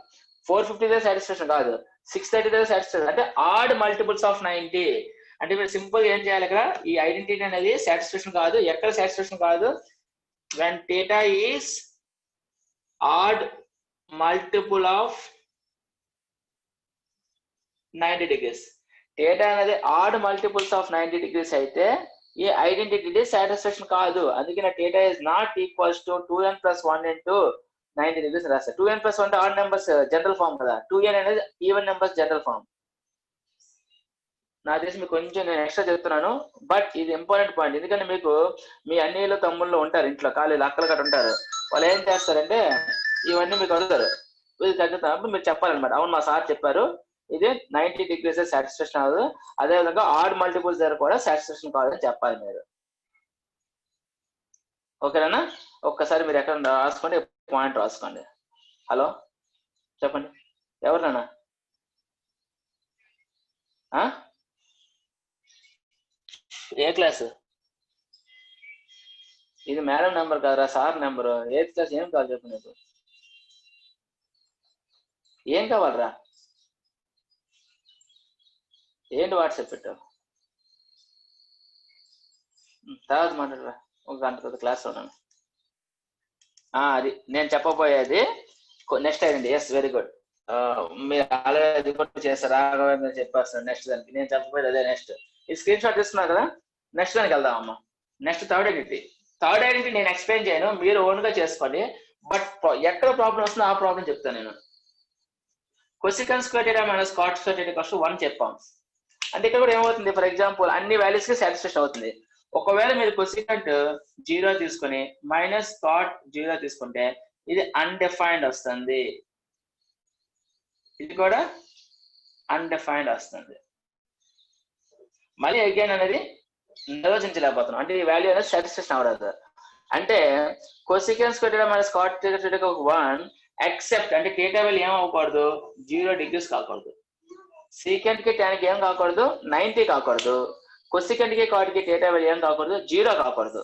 450 దగ్గర సాటిస్ఫాక్షన్ కాదు, 630 దగ్గర సాటిస్ఫాక్షన్. అంటే ఆడ్ మల్టిపుల్స్ ఆఫ్ 90. అంటే మీరు సింపుల్ ఏం చేయాలి ఇక్కడ? ఈ ఐడెంటిటీ అనేది సాటిస్ఫాక్షన్ కాదు. ఎక్కడ సాటిస్ఫాక్షన్ కాదు? when theta is odd multiple of 90 degrees. theta అనేది odd multiples of 90 degrees అయితే ఈ ఐడెంటిటీ సాటిస్ఫాక్షన్ కాదు. అందుకనే theta is not equals to 2n + 1 × 90 degrees రాస్తారు. 2n + 1 అంటే ఆడ్ నెంబర్స్ జనరల్ ఫామ్ కదా, 2n అనేది ఈవెన్ నెంబర్స్ జనరల్ ఫామ్. నాకు తెలిసి మీకు కొంచెం నేను ఎక్స్ట్రా చెప్తున్నాను, బట్ ఇది ఇంపార్టెంట్ పాయింట్. ఎందుకంటే మీకు మీ అన్నయ్యలు తమ్ముళ్ళు ఉంటారు ఇంట్లో, కాలేజీలు అక్కలు గట్రా ఉంటారు. వాళ్ళు ఏం చేస్తారంటే ఇవన్నీ మీకు అడుగుతారు, ఇది తగ్గుతున్నప్పుడు మీరు చెప్పాలన్నమాట. అవును మా సార్ చెప్పారు ఇది 90 degrees సాటిస్ఫాక్షన్ అవ్వదు, అదేవిధంగా ఆడ్ మల్టిపుల్స్ దగ్గర కూడా సాటిస్ఫాక్షన్ కావాలని చెప్పాలి మీరు. ఓకేనా? ఒక్కసారి మీరు ఎక్కడ రాసుకోండి, పాయింట్ రాసుకోండి. హలో చెప్పండి, ఎవరినన్నా? ఏ క్లాసు? ఇది మేడం నెంబర్ కదరా, సార్ నెంబరు. 8th క్లాస్ ఏం కావాలి చెప్పు నీకు, ఏం కావాలరా? ఏంటి వాట్సాప్ పెట్టావు? తర్వాత మాట్లాడరా, ఒక గంట తర్వాత క్లాస్లో ఉన్నాను. అది నేను చెప్పబోయేది నెక్స్ట్ అయింది. Yes, very good. మీరు ఆల్రెడీ కూడా చేస్తారు, చెప్పేస్తాను. నెక్స్ట్ దానికి నేను చెప్పబోయేది అదే. నెక్స్ట్ ఈ స్క్రీన్ షాట్ తీసుకున్నారు కదా, నెక్స్ట్ దానికి వెళ్దాం అమ్మా. Next third identity. Third identity నేను ఎక్స్ప్లెయిన్ చేయను, మీరు ఓన్గా చేసుకోండి. బట్ ఎక్కడ ప్రాబ్లం వస్తుందో ఆ ప్రాబ్లం చెప్తాను నేను. Cosecant square theta minus cot square theta equals to 1 చెప్పాం. అంటే ఇక్కడ కూడా ఏమవుతుంది, ఫర్ ఎగ్జాంపుల్ అన్ని వాల్యూస్ కి సాటిస్ఫాక్షన్ అవుతుంది. ఒకవేళ మీరు కొసికంట్ 0 తీసుకుని మైనస్ కాట్ 0 తీసుకుంటే ఇది అన్డిఫైన్డ్ వస్తుంది, ఇది కూడా అన్డిఫైన్డ్ వస్తుంది. మళ్ళీ అగైన్ అనేది నిర్వచించలేకపోతున్నాం, అంటే ఈ వాల్యూ అనేది సాటిస్ఫాక్షన్ అవ్వదు. అంటే cosecant square theta minus cot theta 1 except, అంటే థీటా వాల్యూ ఏం అవ్వకూడదు, 0 degrees కాకూడదు. సీకెంట్ కి tan కి ఏం కాకూడదు, 90 కాకూడదు. కొసికెంట్ కి కాట్ కి థీటా వాల్యూ ఏం కాకూడదు, 0 కాకూడదు.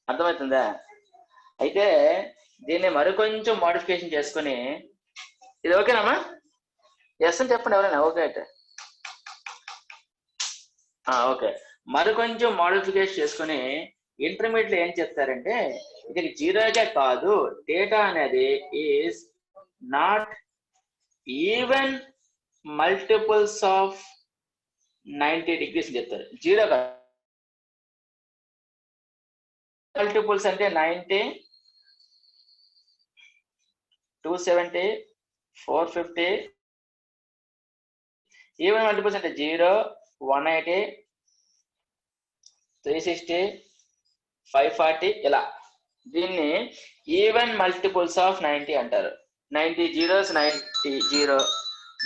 అర్థమవుతుందా? అయితే దీన్ని మరికొంచెం మోడిఫికేషన్ చేసుకుని, ఇది ఓకేనామా? ఎస్ అని చెప్పండి ఎవరైనా. ఓకే అయితే ఓకే. మరికొంచెం మోడిఫికేషన్ చేసుకుని ఇంటర్మీడియట్ లో ఏం చెప్తారంటే, ఇది 0గా కాదు, థీటా అనేది is not even multiples of 90 degrees చెప్తారు. 0 మల్టిపుల్స్ అంటే 90, 270, 450. ఈవెన్ మల్టిపుల్స్ అంటే 0, 180, 360, 540 ఇలా. దీన్ని ఈవెన్ మల్టిపుల్స్ ఆఫ్ 90 అంటారు. 90 zeros 90 0,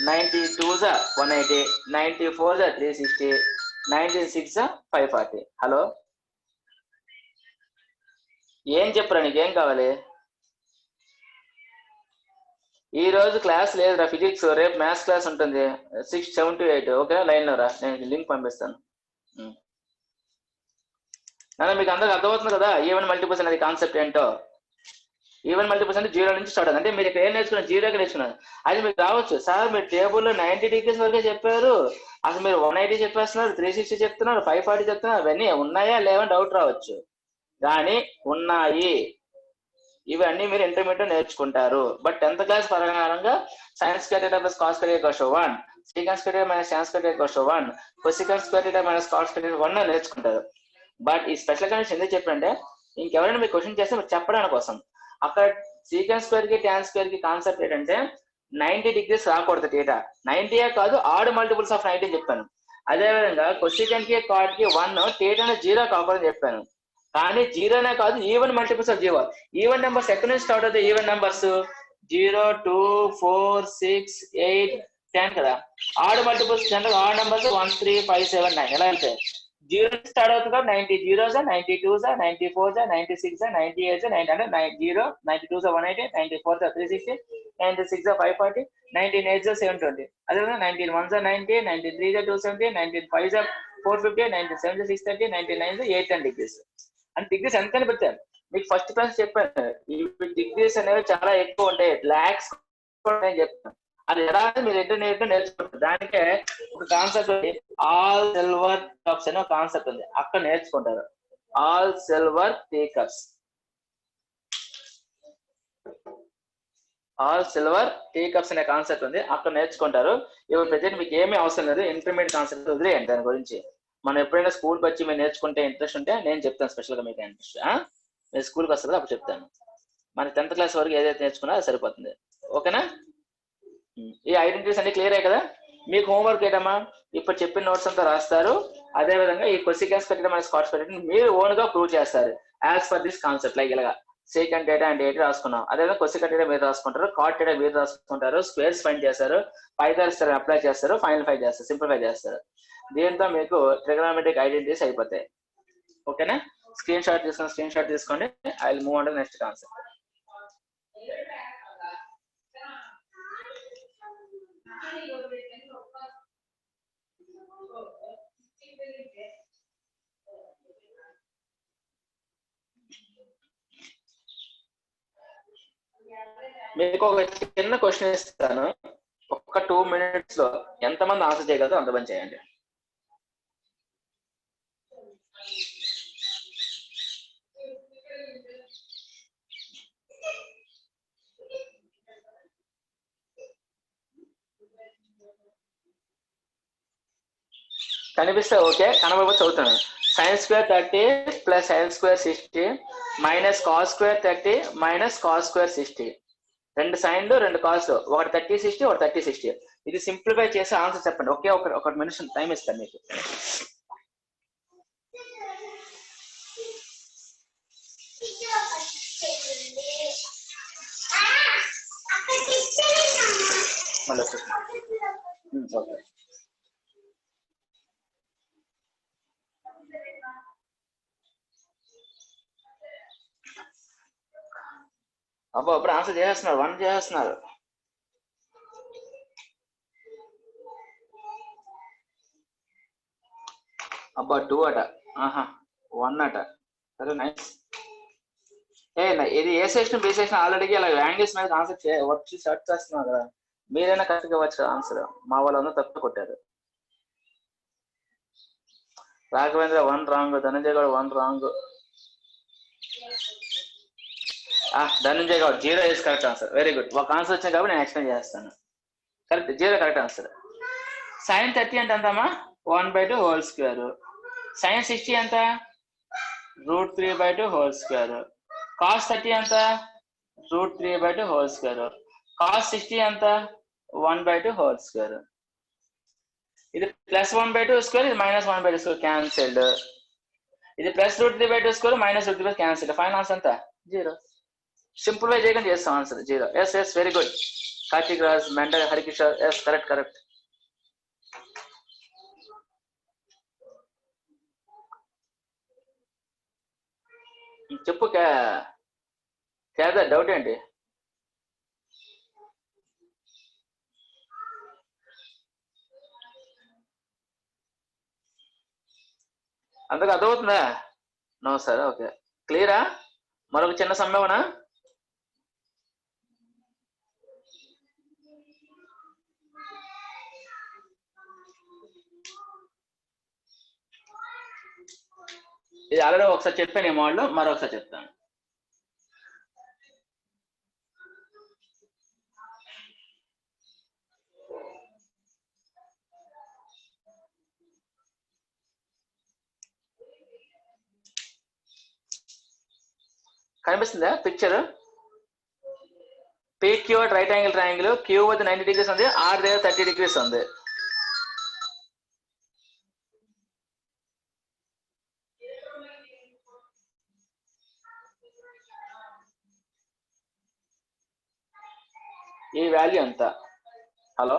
90 2s 180, 94s 360, 96 540. హలో, ఏం చెప్పరా, నీకేం కావాలి? ఈ రోజు క్లాస్ లేదురా ఫిజిక్స్, రేపు మ్యాథ్స్ క్లాస్ ఉంటుంది 6, 7 to 8. ఓకే, లైన్లో రా, నేను లింక్ పంపిస్తాను. మీకు అందరికి అర్థమవుతుంది కదా ఈవెన్ మల్టిపుల్స్ అనేది కాన్సెప్ట్ ఏంటో. ఈవెన్ మల్టిపుల్స్ అంటే 0 నుంచి స్టార్ట్ అవుతుంది. అంటే మీరు ఇక్కడ ఏం నేర్చుకున్నారు, 0గా నేర్చుకున్నారు. అది మీకు రావచ్చు, సార్ మీరు టేబుల్లో 90 degrees వరకే చెప్పారు, అసలు మీరు 180 చెప్పేస్తున్నారు, 360 చెప్తున్నారు, 540 చెప్తున్నారు. అవన్నీ ఉన్నాయా లేవని డౌట్ రావచ్చు, కానీ ఉన్నాయి. ఇవన్నీ మీరు ఇంటర్మీడియట్ నేర్చుకుంటారు. బట్ 10th క్లాస్ ప్రకారంగా sines square theta plus cos square equals to 1, secant square theta minus tan square theta equals to 1, cosecant square theta minus cos square theta 1 నేర్చుకుంటారు. బట్ ఈ స్పెషల్ కండిషన్ ఎందుకు చెప్పంటే, ఇంకెవరైనా మీకు క్వశ్చన్ చేస్తే మీరు చెప్పడానికి కోసం. అక్కడ సీకాన్ స్క్వేర్ కి టాన్ స్క్వేర్ కి కాన్సెప్ట్ ఏంటంటే 90 degrees రాకూడదు థీటా. 90 కాదు, ఆడ్ మల్టిపుల్స్ ఆఫ్ 90 చెప్పాను. అదేవిధంగా కొసికాన్ కి కాట్ కి 1 థీటా 0 కాకూడదని చెప్పాను. కానీ 0నే కాదు, even multiples of 0. Even numbers ఎక్కడి నుంచి స్టార్ట్ అవుతాయి? ఈవెన్ నెంబర్స్ 0, 2, 4, 6, 8, 10 కదా. Add multiples general odd numbers 1, 3, 5, 7, 9 ఎలా వెళ్తాయి? 0 స్టార్ట్ అవుతుంది కాబట్టి 90 zeros, 92s, 94s, 96s, 98s, 90 అంటే 0, 92s 180, 94s 360, 96s 540, 98s 720. అదేవిధంగా 91s 90, 93s 270, 95s 450, 97s 630, 99s 810 degrees. అంటే డిగ్రీస్ ఎంతని పెట్టారు మీకు ఫస్ట్ క్లాస్ చెప్పాను. ఈ డిగ్రీస్ అనేవి చాలా ఎక్కువ ఉంటాయి, లాక్స్ చెప్తాను. అది ఎలా మీరు ఇంటర్నెట్ నేర్చుకుంటారు. దానికే ఒక కాన్సెప్ట్ ఆల్ సిల్వర్ కప్స్ అనే కాన్సెప్ట్ ఉంది, అక్కడ నేర్చుకుంటారు. All silver tea cups, all silver tea cups అనే కాన్సెప్ట్ ఉంది, అక్కడ నేర్చుకుంటారు. ఇప్పుడు ప్రజెంట్ మీకు ఏమీ అవసరం లేదు, ఇంటర్మీడియట్ కాన్సెప్ట్ వదిలేయండి. దాని గురించి మనం ఎప్పుడైనా స్కూల్కి వచ్చి మీరు నేర్చుకుంటే ఇంట్రెస్ట్ ఉంటే నేను చెప్తాను స్పెషల్గా. మీకు ఇంట్రెస్ట్ మీరు స్కూల్కి వస్తుంది అప్పుడు చెప్తాను. మన 10th క్లాస్ వరకు ఏదైతే నేర్చుకున్నా అది సరిపోతుంది. ఓకేనా? ఈ ఐడెంటిటీస్ అన్ని క్లియర్ అయ్యాయి కదా? మీకు హోంవర్క్ ఏంటమ్మా, ఇప్పుడు చెప్పిన నోట్స్ అంతా రాస్తారు. అదే విధంగా ఈ కొసికాన్స్ థీటా మైనస్ కాస్ థీటా మీరు ఓన్ గా ప్రూవ్ చేస్తారు as per this concept. Like ఇలాగా సెకండ్ డేటా అండ్ డేటా రాసుకున్నాం, అదేవిధంగా కొసికా డేటా మీరు రాసుకుంటారు, కాట్ డేటా మీరు రాసుకుంటారు, స్క్వేర్స్ ఫైండ్ చేస్తారు, పైథాగరస్ థియరం అప్లై చేస్తారు, ఫైనల్ ఫైండ్ చేస్తారు, సింప్లిఫై చేస్తారు. దీంతో మీకు ట్రిగోనోమెట్రిక్ ఐడెంటిటీస్ అయిపోతాయి. ఓకేనా, స్క్రీన్ షాట్ తీసుకోండి. I will move on to next concept. మీకు ఒక చిన్న క్వశ్చన్ ఇస్తాను, ఒక్క 2 minutes లో ఎంతమంది ఆన్సర్ చేయగలరో అంతమంది చేయండి. కనిపిస్తే ఓకే, కనబడిపోతే చదువుతాను. Sine square 30 plus sine square 60 minus cos square 30 minus cos square 60. 2 సైన్లు 2 cos, ఒకటి 30 60 ఒకటి 30 60. ఇది సింప్లిఫై చేసి ఆన్సర్ చెప్పండి. ఓకే, ఒక నిమిషం టైం ఇస్తాను మీకు. ఓకే, అబ్బా అప్పుడు ఆన్సర్ చేస్తున్నారు, 1 చేస్తున్నారు. అబ్బా 2 అట, ఆహా 1 అట. సరే నైస్. ఇది ఏ సెక్షన్ బి సెక్షన్ ఆల్రెడీ అలా యాంగిల్స్ మీద ఆన్సర్ వచ్చి సెర్చ్ చేస్తున్నారు కదా, మీరైనా కరెక్ట్ గా వచ్చు ఆన్సర్. మా వాళ్ళందరూ తప్పు కొట్టారు. Raghavendra 1 wrong, Dhananjay Goud 1 wrong, Dhananjay Goud 0 is correct answer. Very good, ఒక ఆన్సర్ వచ్చింది కాబట్టి నేను ఎక్స్ప్లెయిన్ చేస్తాను. Correct, 0 correct answer. సైన్ 30 అంటే ఎంతమ్మా, 1/2 హోల్ స్క్వేర్. సైన్ 60 ఎంత, √3/2 హోల్ స్క్వేర్. కాస్ 30 ఎంత, √3/2 హోల్ స్క్వేర్. కాస్ 60 ఎంత, 1/2 హోల్ స్క్వేర్. ఇది ప్లస్ 1/2 స్క్వేర్, ఇది మైనస్ 1/2 స్క్వేర్, క్యాన్సిల్డ్. ఇది plus √3/2 square, minus √3 cancelled. Final answer ఎంత, 0. సింప్లిఫై చేయకుండా చేస్తాం answer 0. Yes very good. Karthik Raj, mental Harikishore, yes correct. చెప్పు క్యాదా డౌట్ ఏంటి? అంతకు అర్థమవుతుందా? నో సార్, ఓకే క్లియరా? మరొక చిన్న సంభావన, ఇది ఆల్రెడీ ఒకసారి చెప్పాను ఈ మోడల్, మరొకసారి చెప్తాను. కనిపిస్తుందా picture? PQ right angle triangle, Q వద్ద 90 degrees ఉంది, R దగ్గర 30 degrees ఉంది. ఈ వాల్యూ ఎంత? హలో,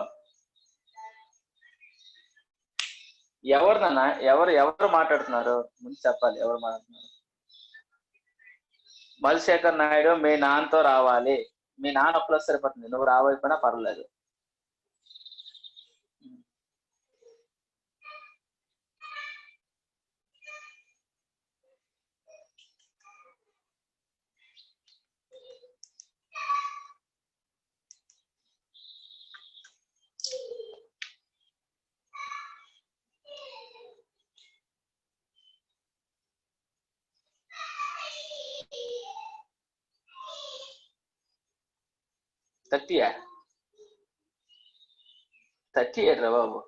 ఎవరినన్నా ఎవరు మాట్లాడుతున్నారు ముందు చెప్పాలి, ఎవరు మాట్లాడుతున్నారు? మల్శేఖర్ నాయుడు, మీ నాన్నతో రావాలి. మీ నాన్న ఒక్కలో సరిపోతుంది, నువ్వు రావైపోయినా పర్లేదు. థర్టీ ఏట్రా బాబు,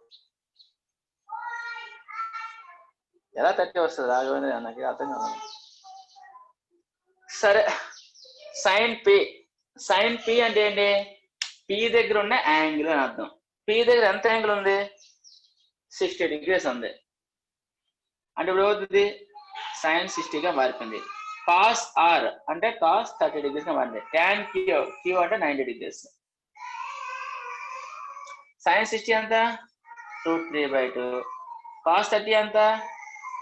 ఎలా 30 వస్తుంది? రాఘవేంద్ర నాకు అర్థం కాదు. సరే, సైన్ పి అంటే ఏంటి? పి దగ్గర ఉన్న యాంగిల్ అని అర్థం. పి దగ్గర ఎంత యాంగిల్ ఉంది 60 degrees ఉంది అంటే ఇప్పుడు అవుతుంది sin 60 గా మారిపోయింది cos r అంటే cos 30 degrees గా మారింది tan q అంటే 90 degrees sin 60 ఎంత √3/2 cos 30 ఎంత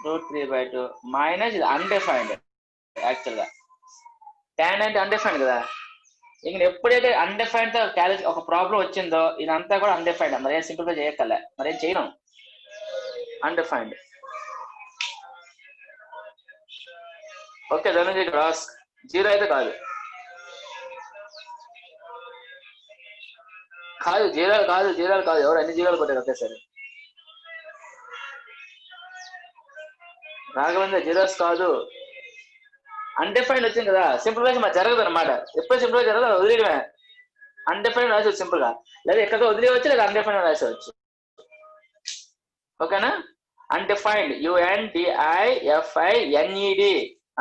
√3/2 మైనస్ ఇది అన్డిఫైన్డ్ యాక్చువల్ గా tan అంటే అన్డిఫైన్డ్ కదా ఇంక ఎప్పుడైతే అన్డిఫైన్డ్ తో క్యాలిక్యులేట్ ఒక ప్రాబ్లం వచ్చిందో ఇదంతా కూడా అన్డిఫైన్డ్ మరి ఏం సింపుల్ గా చేయక్కర్లే మరి ఏం చేయను అన్డిఫైన్డ్ ఓకే ధనంజయ్ క్రాస్ 0 అయితే కాదు జీరాలు కాదు ఎవరు అన్ని జీరాలు కొట్టారు ఒకేసారి రాఘవేంద్ర జీరోస్ కాదు అన్డిఫైన్డ్ వచ్చింది కదా సింపుల్ గా మరి జరగదు అనమాట ఎప్పుడు సింపుల్ గా జరగదు వదిలేయడమే అన్డిఫైన్డ్ రాసేవచ్చు సింపుల్ గా లేదా ఎక్కడో వదిలేయవచ్చు లేదా అన్డిఫైన్డ్ రాసేవచ్చు ఓకేనా undefined UNDIFINED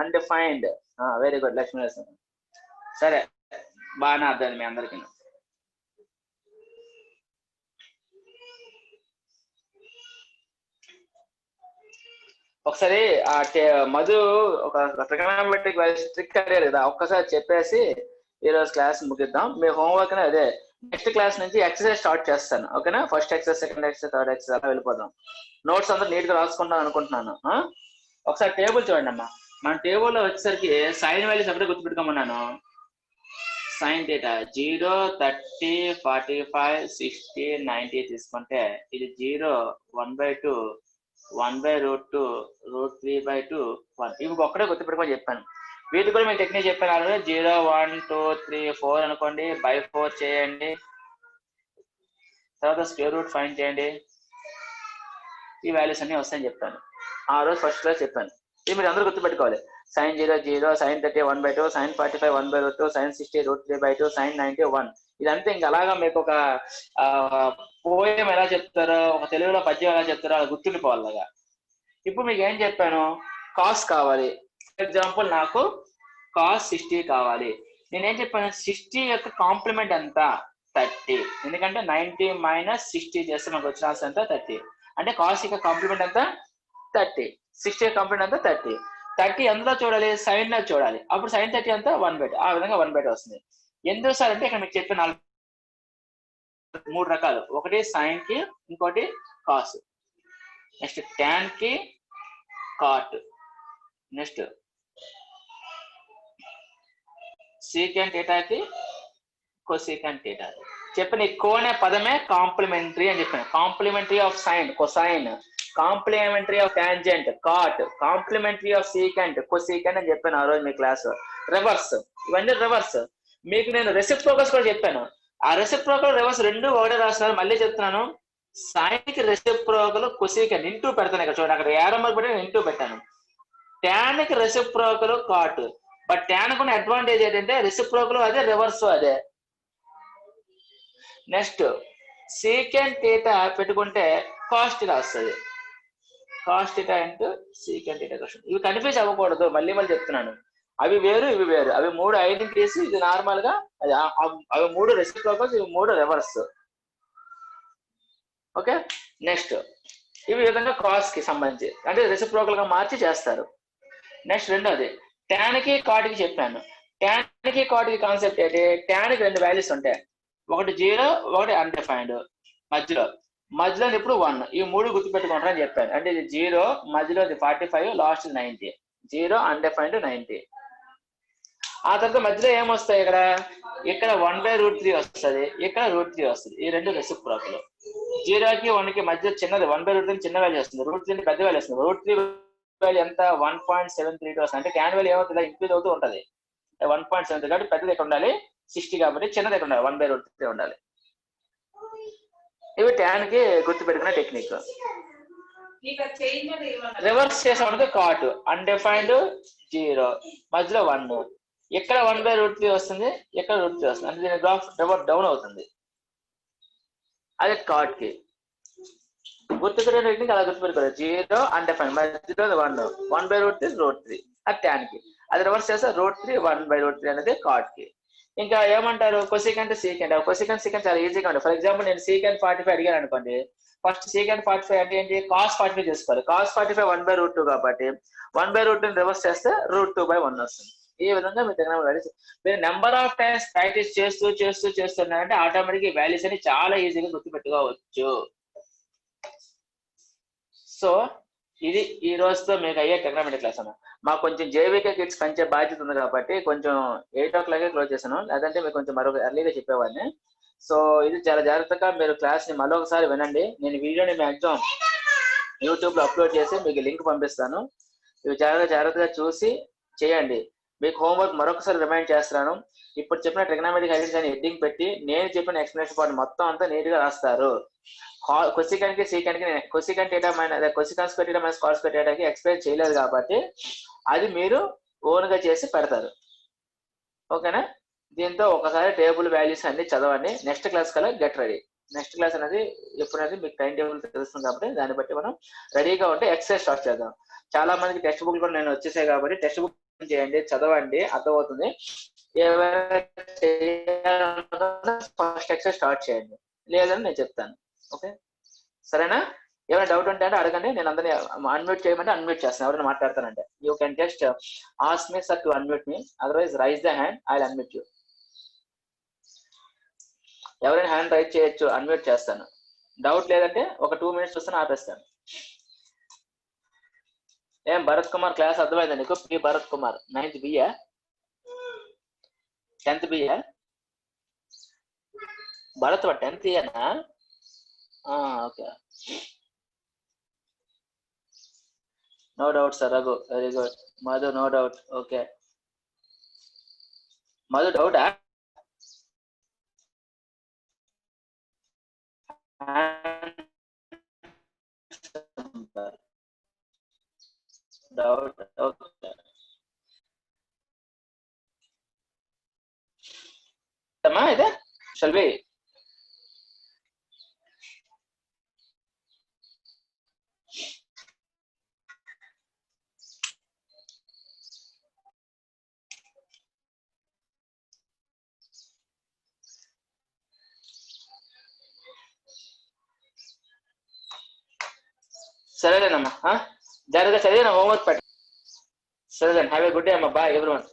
undefined very good Lakshmi సరే బాగానే అర్థమైంది మీ అందరికీ ఒకసారి ఆ మధు ఒక ట్రిగనామెట్రిక్ ట్రిక్ అడిగారు కదా ఒక్కసారి చెప్పేసి ఈరోజు క్లాస్ ముగిద్దాం మీ హోంవర్క్ అదే నెక్స్ట్ క్లాస్ నుంచి ఎక్సర్సైజ్ స్టార్ట్ చేస్తాను ఓకేనా first exercise second exercise third exercise అలా వెళ్ళిపోదాం నోట్స్ అందరూ నీట్ గా రాసుకుంటాను అనుకుంటున్నాను ఒకసారి టేబుల్ చూడండి అమ్మా మన టేబుల్లో వచ్చేసరికి సైన్ వాల్యూస్ అప్పుడే గుర్తుపెట్టుకోమన్నాను సైన్ డేటా 0 30 45 60 90 తీసుకుంటే ఇది 0 1/2 1/√2 √3/2 1 ఇవి ఒక్కడే గుర్తుపెట్టుకోమని చెప్పాను వీటి కూడా మీకు టెక్నిక్ చెప్పాను 0 1 2 3 4 అనుకోండి బై 4 చేయండి తర్వాత స్క్వేర్ రూట్ ఫైండ్ చేయండి ఈ వాల్యూస్ అన్ని వస్తాయని చెప్పాను ఆ రోజు ఫస్ట్ క్లాస్ చెప్పాను ఇది మీరు అందరూ గుర్తుపెట్టుకోవాలి sin 0 0 sin 30 1/2 sin 45 1/√2 sin 60 √3/2 sin 90 1 ఇదంతా ఇంకా అలాగా మీకు ఒక పోయం ఎలా చెప్తారో ఒక తెలుగులో పద్యం ఎలా చెప్తారో అలా గుర్తుండిపోవాలిగా ఇప్పుడు మీకు ఏం చెప్పాను కాస్ కావాలి ఫర్ ఎగ్జాంపుల్ నాకు కాస్ 60 కావాలి నేనేం చెప్పాను 60 యొక్క కాంప్లిమెంట్ ఎంత 30 ఎందుకంటే 90 మైనస్ 60 చేస్తే మనకు వచ్చిన ఆన్సర్ ఎంత 30 అంటే కాస్ యొక్క కాంప్లిమెంట్ ఎంత 30 60 కాంప్లిమెంట్ ఎంత 30 ఎందులో చూడాలి సైన్ లో చూడాలి అప్పుడు సైన్ 30 అంతా 1/2 ఆ విధంగా 1/2 వస్తుంది ఎందుకు సార్ అంటే ఇక్కడ మీకు చెప్పిన 3 రకాలు ఒకటి సైన్ కి ఇంకోటి కాస్ నెక్స్ట్ ట్యాన్ కి కాట్ నెక్స్ట్ సీకెంట్ థీటాకి కొసీకెంట్ థీటా చెప్పిన ఈ కో అనే పదమే కాంప్లిమెంటరీ అని చెప్పాను complementary of sine cosine complementary of tangent cot complementary of secant cosecant అని చెప్పాను ఆ రోజు మీ క్లాస్ రివర్స్ ఇవన్నీ రివర్స్ మీకు నేను రెసిప్రోకల్స్ కూడా చెప్పాను ఆ రెసిప్రోకల్ రివర్స్ రెండు ఒకటే రాస్తున్నారు మళ్ళీ చెప్తున్నాను సైన్ కి రెసిప్రోకల్ కొసీకెంట్ ఇంటూ పెడతాను ఇక్కడ చూడండి అక్కడ ఏరమ్మకి పెట్టి నేను ఇంటూ పెట్టాను ట్యాన్ కి రెసిప్రోకల్ కాట్ బట్ ట్యాన్ కున్న అడ్వాంటేజ్ ఏంటంటే రెసిప్రోకల్ అదే రివర్స్ అదే నెక్స్ట్ సీకెంట్ థీటా పెట్టుకుంటే కాస్ట్ రాస్తుంది cost theta into secant theta question ఇవి కన్ఫ్యూజ్ అవ్వకూడదు మళ్ళీ చెప్తున్నాను అవి వేరు ఇవి వేరు అవి 3 ఐడెంటిటీస్ ఇది నార్మల్ గా అవి 3 రెసిప్రోకల్స్ ఇవి 3 రివర్స్ ఓకే నెక్స్ట్ ఇవి విధంగా కాస్ కి సంబంధించి అంటే రెసిప్రోకల్ గా మార్చి చేస్తారు నెక్స్ట్ రెండోది ట్యాన్ కి కాట్ కి చెప్పాను ట్యాన్ కి కాట్ కి కాన్సెప్ట్ ఏంటి ట్యాన్ కి 2 వాల్యూస్ ఉంటాయి ఒకటి 0 ఒకటి అన్డిఫైన్డ్ మధ్యలో ఇప్పుడు 1 ఈ 3 గుర్తుపెట్టుకుంటారని చెప్పాను అంటే ఇది 0 మధ్యలో 45 లాస్ట్ 90 0 అన్డిఫైన్డ్ 90 ఆ తర్వాత మధ్యలో ఏమొస్తాయి ఇక్కడ 1/√3 వస్తుంది ఇక్కడ √3 వస్తుంది ఈ రెండు రెసిప్రోకల్ 0 కి 1 కి మధ్య చిన్నది 1/√3 చిన్న వాల్యూ వస్తుంది √3 పెద్ద వాల్యూ వస్తుంది √3 వాల్యూ ఎంత 1.732 వస్తుంది అంటే ట్యాన్ వాల్యూ ఏమవుతుంది ఇంక్రీజ్ అవుతూ ఉంటుంది 1.73 కాబట్టి పెద్దది ఇక్కడ ఉండాలి 60 కాబట్టి చిన్నది ఇక్కడ ఉండాలి 1/√3 ఉండాలి ఇవి ట్యాన్ కి గుర్తుపెట్టుకునే టెక్నిక్ రివర్స్ చేసామంటే కాట్ అన్డిఫైన్డ్ 0 మధ్యలో 1 ఇక్కడ 1/√3 వస్తుంది ఇక్కడ √3 వస్తుంది అంటే దీని గ్రాఫ్ డౌన్ అవుతుంది అదే కాట్ కి గుర్తుపెట్టే టెక్నిక్ అలా గుర్తుపెట్టుకోవాలి 0 అన్డిఫైన్డ్ మధ్యలో 1 1/√3 √3 అది ట్యాన్ కి అది రివర్స్ చేస్తే √3 1/√3 అనేది కాట్ కి ఇంకా ఏమంటారు కొసికెంట్ సీకెంట్. కొసికెంట్ సీకెంట్ చాలా ఈజీగా ఉంటుంది. ఫర్ ఎగ్జాంపుల్ నేను సీకెంట్ 45 అడిగాను అనుకోండి, ఫస్ట్ సీకెంట్ 45 అంటే ఏంటి, కాస్ 45 చేసుకోవాలి. కాస్ 45 1/√2 కాబట్టి 1/√2 రివర్స్ చేస్తే √2/1 వస్తుంది. ఈ విధంగా మీ ట్రిగ్నోమెట్రీ మీరు నెంబర్ ఆఫ్ టైమ్స్ ప్రాక్టీస్ చేస్తున్నారంటే ఆటోమేటిక్ ఈ వాల్యూస్ అని చాలా ఈజీగా గుర్తుపెట్టుకోవచ్చు. సో ఇది ఈ రోజుతో మీకు అయ్యే ట్రిగ్నోమెట్రీ క్లాస్ అన్న. మాకు కొంచెం జేవికే కిడ్స్ పంచే బాధ్యత ఉంది కాబట్టి కొంచెం 8 o'clock క్లోజ్ చేశాను, లేదంటే మీకు కొంచెం మరొక ఎర్లీగా చెప్పేవాడిని. సో ఇది చాలా జాగ్రత్తగా మీరు క్లాస్ ని మరొకసారి వినండి. నేను వీడియోని మ్యాక్సిమం యూట్యూబ్ లో అప్లోడ్ చేసి మీకు లింక్ పంపిస్తాను. ఇవి జాగ్రత్తగా చూసి చేయండి. మీకు హోంవర్క్ మరొకసారి రిమైండ్ చేస్తున్నాను. ఇప్పుడు చెప్పిన ట్రిగ్నోమెట్రీ ఐడెంటిటీస్ అని హెడ్డింగ్ పెట్టి నేను చెప్పిన ఎక్స్ప్లెనేషన్ పార్ట్ మొత్తం అంతా నీట్ గా రాస్తారు. కొసికెంట్ కి సీకెంట్ కి cosecant theta cosecant square theta minus cos square డేటాకి ఎక్స్ప్లెయిన్ చేయలేదు కాబట్టి అది మీరు ఓన్ గా చేసి పెడతారు. ఓకేనా? దీంతో ఒకసారి టేబుల్ వాల్యూస్ అన్ని చదవండి. నెక్స్ట్ క్లాస్ కల్లా గెట్ రెడీ. నెక్స్ట్ క్లాస్ అనేది ఎప్పుడైతే మీకు టైం టేబుల్ తెలుస్తుంది కాబట్టి దాన్ని బట్టి మనం రెడీగా ఉంటే ఎక్సర్సైజ్ స్టార్ట్ చేద్దాం. చాలా మందికి టెక్స్ట్ బుక్ కూడా నేను వచ్చేసాయి కాబట్టి టెక్స్ట్ బుక్ చేయండి, చదవండి, అర్థమవుతుంది. ఏమైనా ఫస్ట్ ఎక్సర్సైజ్ స్టార్ట్ చేయండి, లేదని నేను చెప్తాను. ఓకే సరేనా? ఏమైనా డౌట్ ఉంటే అంటే అడగండి, నేను అందరినీ అన్మ్యూట్ చేయమంటే అన్మ్యూట్ చేస్తాను. ఎవరైనా మాట్లాడతానంటే you can just ask me sir to unmute me, otherwise raise the hand, I will unmute you. ఎవరైనా హ్యాండ్ రైజ్ చేయొచ్చు, అన్మ్యూట్ చేస్తాను. డౌట్ లేదంటే ఒక 2 minutes వస్తే ఆపేస్తాను. ఏం భరత్ కుమార్ క్లాస్ అర్థమైందా నీకు? పి భరత్ కుమార్ 9th బియా 10th బియా? భరత్ 10th ఇయనా? Okay, no doubt sir. Raghu very good. Madhu no doubt. Okay Madhu డౌటా? డౌట్. ఓకే అమ్మా ఇదే షల్వి సరేలేనమ్మా, జాగ్రత్తగా చదివి నా హోంవర్క్ పెట్ట. సరేలేండి, హ్యావ్ ఏ గుడ్ డే అమ్మా, బాయ్ ఎవ్రీవన్.